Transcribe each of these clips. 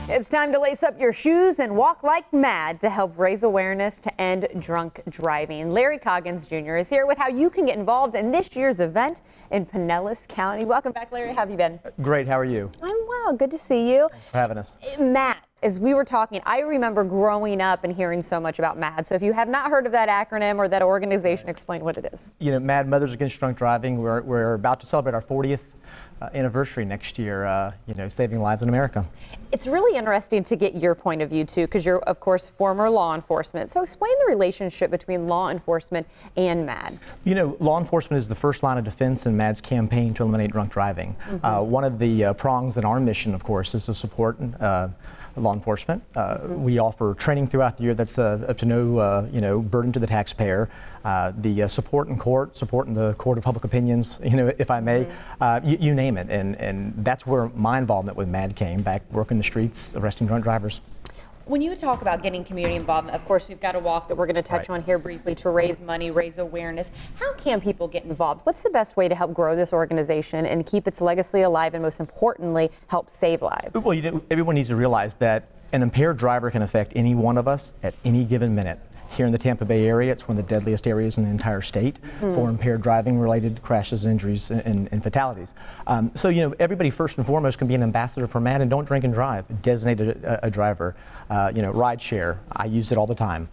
It's time to lace up your shoes and walk like mad to help raise awareness to end drunk driving. Larry Coggins Jr. is here with how you can get involved in this year's event in Pinellas County. Welcome back, Larry. How have you been? Great. How are you? I'm well. Good to see you. Thanks for having us. MADD, as we were talking, I remember growing up and hearing so much about MADD. So if you have not heard of that acronym or that organization, explain what it is. You know, MADD, Mothers Against Drunk Driving, we're about to celebrate our 40th anniversary next year, saving lives in America. It's really interesting to get your point of view, too, because you're, of course, former law enforcement. So explain the relationship between law enforcement and MADD. You know, law enforcement is the first line of defense in MADD's campaign to eliminate drunk driving. One of the prongs in our mission, of course, is to support law enforcement. We offer training throughout the year that's up to no burden to the taxpayer. The support in court, support in the court of public opinions, if I may, you name it. And that's where my involvement with MADD came, back working the streets, arresting drunk drivers. When you talk about getting community involvement, of course, we've got a walk that we're going to touch on here briefly to raise money, raise awareness. How can people get involved? What's the best way to help grow this organization and keep its legacy alive and, most importantly, help save lives? Well, everyone needs to realize that an impaired driver can affect any one of us at any given minute. Here in the Tampa Bay area, it's one of the deadliest areas in the entire state for impaired driving-related crashes, injuries, and fatalities. So, everybody first and foremost can be an ambassador for MADD, and don't drink and drive. Designate a driver. Ride share. I use it all the time.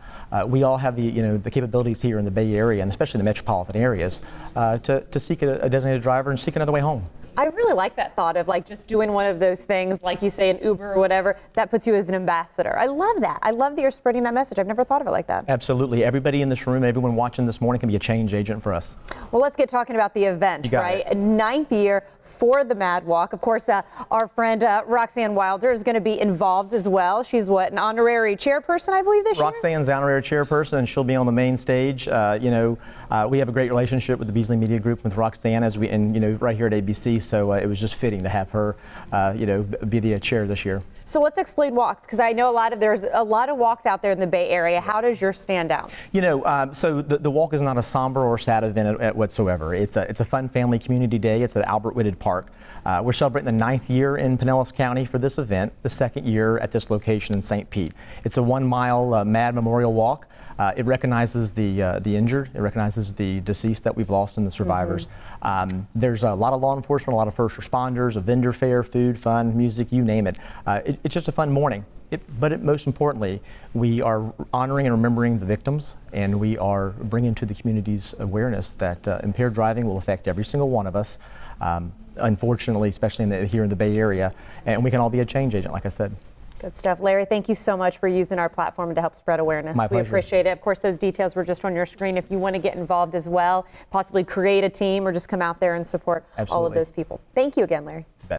We all have the capabilities here in the Bay Area, and especially the metropolitan areas, to seek a designated driver and seek another way home. I really like that thought of just doing one of those things, like you say, an Uber or whatever, that puts you as an ambassador. I love that. I love that you're spreading that message. I've never thought of it like that. Absolutely. Everybody in this room, everyone watching this morning can be a change agent for us. Well, let's get talking about the event, right? It. 9th year for the MADD Walk. Of course, our friend Roxanne Wilder is going to be involved as well. She's an honorary chairperson, I believe, this year? Roxanne's the honorary chairperson, and she'll be on the main stage. We have a great relationship with the Beasley Media Group, with Roxanne, right here at ABC, so it was just fitting to have her, be the chair this year. So let's explain walks, because I know there's a lot of walks out there in the Bay Area. How does yours stand out? So the walk is not a somber or sad event whatsoever. It's a fun family community day. It's at Albert Whitted Park. We're celebrating the 9th year in Pinellas County for this event, the 2nd year at this location in St. Pete. It's a 1-mile MADD Memorial Walk. It recognizes the injured. It recognizes the deceased that we've lost and the survivors. There's a lot of law enforcement, a lot of first responders, a vendor fair, food, fun, music, you name it. It's just a fun morning. But most importantly, we are honoring and remembering the victims, and we are bringing to the community's awareness that impaired driving will affect every single one of us, unfortunately, especially here in the Bay Area, and we can all be a change agent, like I said. Good stuff. Larry, thank you so much for using our platform to help spread awareness. My pleasure. We appreciate it. Of course, those details were just on your screen. If you want to get involved as well, possibly create a team or just come out there and support all of those people. Thank you again, Larry.